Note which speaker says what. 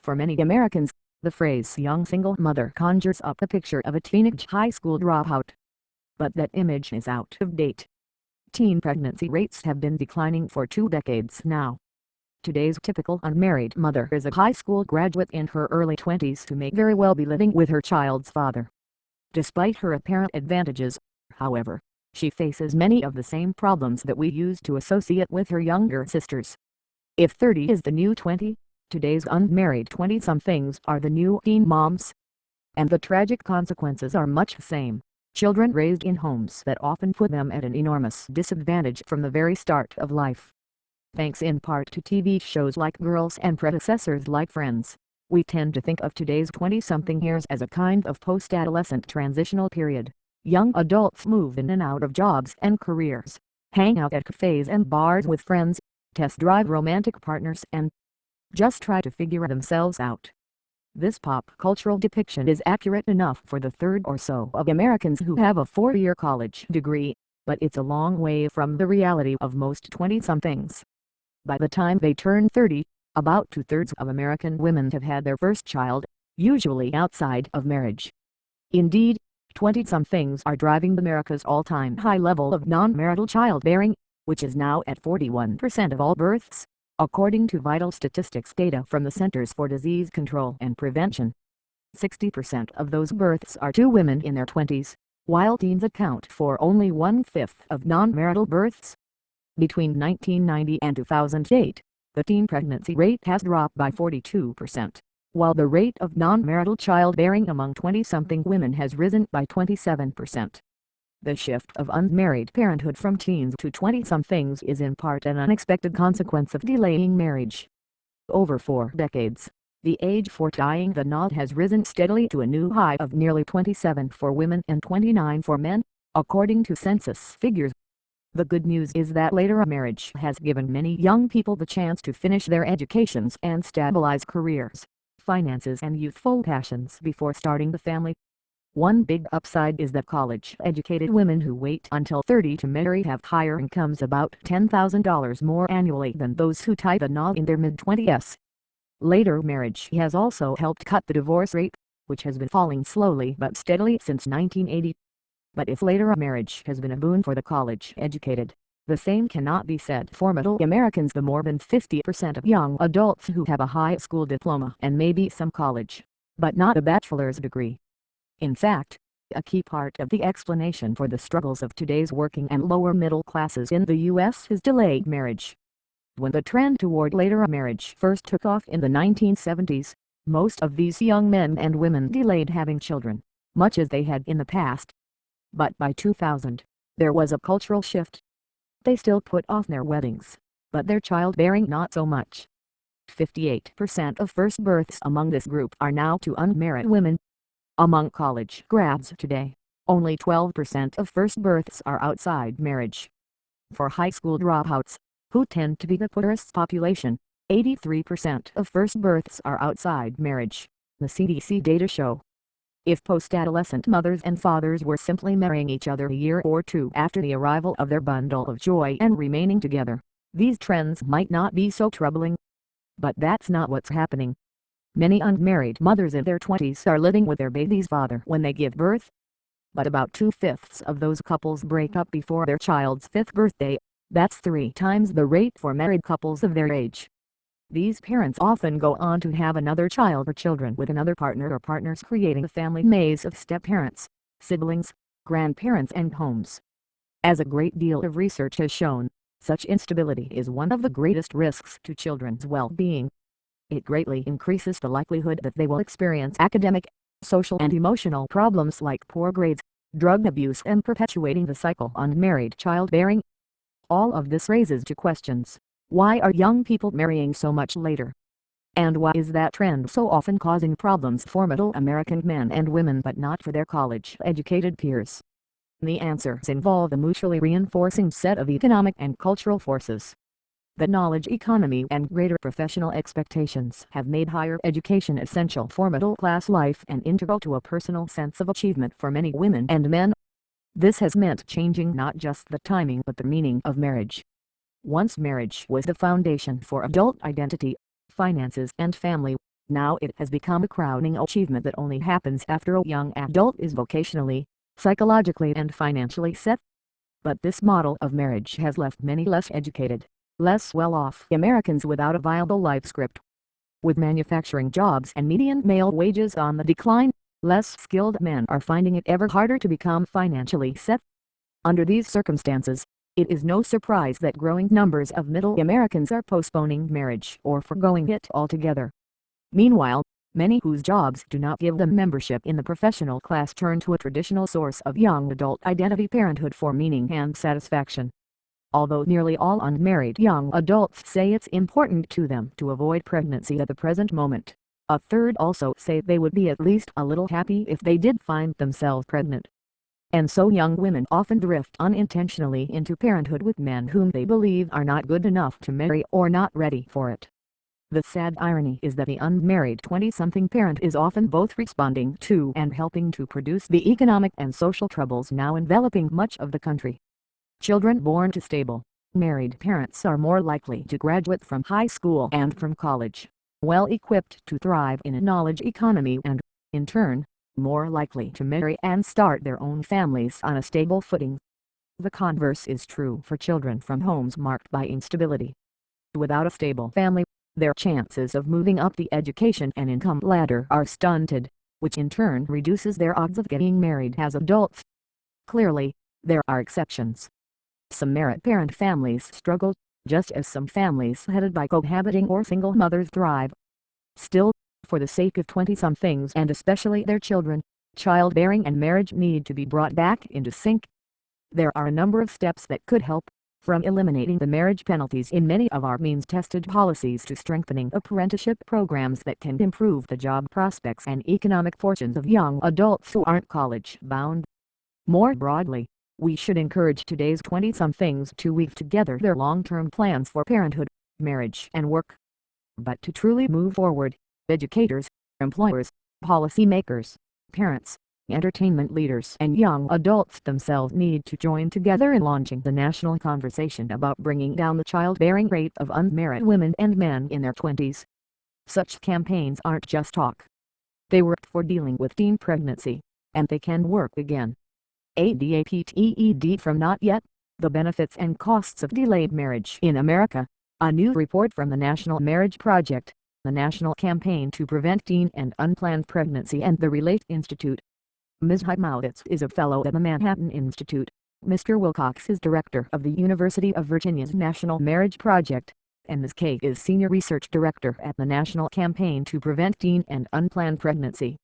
Speaker 1: For many Americans, the phrase young single mother conjures up a picture of a teenage high school dropout. But that image is out of date. Teen pregnancy rates have been declining for 2 decades now. Today's typical unmarried mother is a high school graduate in her early 20s who may very well be living with her child's father. Despite her apparent advantages, however, she faces many of the same problems that we used to associate with her younger sisters. If 30 is the new 20, today's unmarried 20-somethings are the new teen moms. And the tragic consequences are much the same. Children raised in homes that often put them at an enormous disadvantage from the very start of life. Thanks in part to TV shows like Girls and predecessors like Friends, we tend to think of today's 20-something years as a kind of post-adolescent transitional period. Young adults move in and out of jobs and careers, hang out at cafes and bars with friends, test drive romantic partners and just try to figure themselves out. This pop cultural depiction is accurate enough for the third or so of Americans who have a 4-year college degree, but it's a long way from the reality of most 20-somethings. By the time they turn 30, about 2/3 of American women have had their first child, usually outside of marriage. Indeed, 20-somethings are driving America's all-time high level of non-marital childbearing, which is now at 41% of all births, according to vital statistics data from the Centers for Disease Control and Prevention. 60% of those births are to women in their 20s, while teens account for only 1/5 of non-marital births. Between 1990 and 2008, the teen pregnancy rate has dropped by 42%, while the rate of non-marital childbearing among 20-something women has risen by 27%. The shift of unmarried parenthood from teens to 20-somethings is in part an unexpected consequence of delaying marriage. Over 4 decades, the age for tying the knot has risen steadily to a new high of nearly 27 for women and 29 for men, according to census figures. The good news is that later marriage has given many young people the chance to finish their educations and stabilize careers, finances and youthful passions before starting the family. One big upside is that college-educated women who wait until 30 to marry have higher incomes, about $10,000 more annually than those who tie the knot in their mid-20s. Later marriage has also helped cut the divorce rate, which has been falling slowly but steadily since 1980. But if later marriage has been a boon for the college-educated, the same cannot be said for middle Americans, the more than 50% of young adults who have a high school diploma and maybe some college, but not a bachelor's degree. In fact, a key part of the explanation for the struggles of today's working and lower middle classes in the U.S. is delayed marriage. When the trend toward later marriage first took off in the 1970s, most of these young men and women delayed having children, much as they had in the past. But by 2000, there was a cultural shift. They still put off their weddings, but their childbearing not so much. 58% of first births among this group are now to unmarried women. Among college grads today, only 12% of first births are outside marriage. For high school dropouts, who tend to be the poorest population, 83% of first births are outside marriage, the CDC data show. If post-adolescent mothers and fathers were simply marrying each other a year or two after the arrival of their bundle of joy and remaining together, these trends might not be so troubling. But that's not what's happening. Many unmarried mothers in their 20s are living with their baby's father when they give birth. But about 2/5 of those couples break up before their child's 5th birthday. That's 3 times the rate for married couples of their age. These parents often go on to have another child or children with another partner or partners, creating a family maze of step-parents, siblings, grandparents and homes. As a great deal of research has shown, such instability is one of the greatest risks to children's well-being. It greatly increases the likelihood that they will experience academic, social and emotional problems like poor grades, drug abuse and perpetuating the cycle unmarried childbearing. All of this raises two questions. Why are young people marrying so much later? And why is that trend so often causing problems for middle American men and women but not for their college-educated peers? The answers involve a mutually reinforcing set of economic and cultural forces. The knowledge economy and greater professional expectations have made higher education essential for middle-class life and integral to a personal sense of achievement for many women and men. This has meant changing not just the timing but the meaning of marriage. Once marriage was the foundation for adult identity, finances and family, Now it has become a crowning achievement that only happens after a young adult is vocationally, psychologically and financially set. But this model of marriage has left many less educated, less well-off Americans without a viable life script. With manufacturing jobs and median male wages on the decline, less skilled men are finding it ever harder to become financially set. Under these circumstances, it is no surprise that growing numbers of middle Americans are postponing marriage or forgoing it altogether. Meanwhile, many whose jobs do not give them membership in the professional class turn to a traditional source of young adult identity parenthood for meaning and satisfaction. Although nearly all unmarried young adults say it's important to them to avoid pregnancy at the present moment, a third also say they would be at least a little happy if they did find themselves pregnant. And so young women often drift unintentionally into parenthood with men whom they believe are not good enough to marry or not ready for it. The sad irony is that the unmarried 20-something parent is often both responding to and helping to produce the economic and social troubles now enveloping much of the country. Children born to stable, married parents are more likely to graduate from high school and from college, well equipped to thrive in a knowledge economy and, in turn, more likely to marry and start their own families on a stable footing. The converse is true for children from homes marked by instability. Without a stable family, their chances of moving up the education and income ladder are stunted, which in turn reduces their odds of getting married as adults. Clearly, there are exceptions. Some married parent families struggle, just as some families headed by cohabiting or single mothers thrive. Still, for the sake of 20-somethings and especially their children, childbearing and marriage need to be brought back into sync. There are a number of steps that could help, from eliminating the marriage penalties in many of our means-tested policies to strengthening apprenticeship programs that can improve the job prospects and economic fortunes of young adults who aren't college-bound. More broadly, we should encourage today's 20-somethings to weave together their long-term plans for parenthood, marriage and work. But to truly move forward, educators, employers, policymakers, parents, entertainment leaders and young adults themselves need to join together in launching the national conversation about bringing down the childbearing rate of unmarried women and men in their 20s. Such campaigns aren't just talk. They work for dealing with teen pregnancy, and they can work again. ADAPTED from Not Yet, The Benefits and Costs of Delayed Marriage in America, a new report from the National Marriage Project, the National Campaign to Prevent Teen and Unplanned Pregnancy and the Relate Institute. Ms. Heimowitz is a fellow at the Manhattan Institute. Mr. Wilcox is director of the University of Virginia's National Marriage Project, and Ms. Kay is senior research director at the National Campaign to Prevent Teen and Unplanned Pregnancy.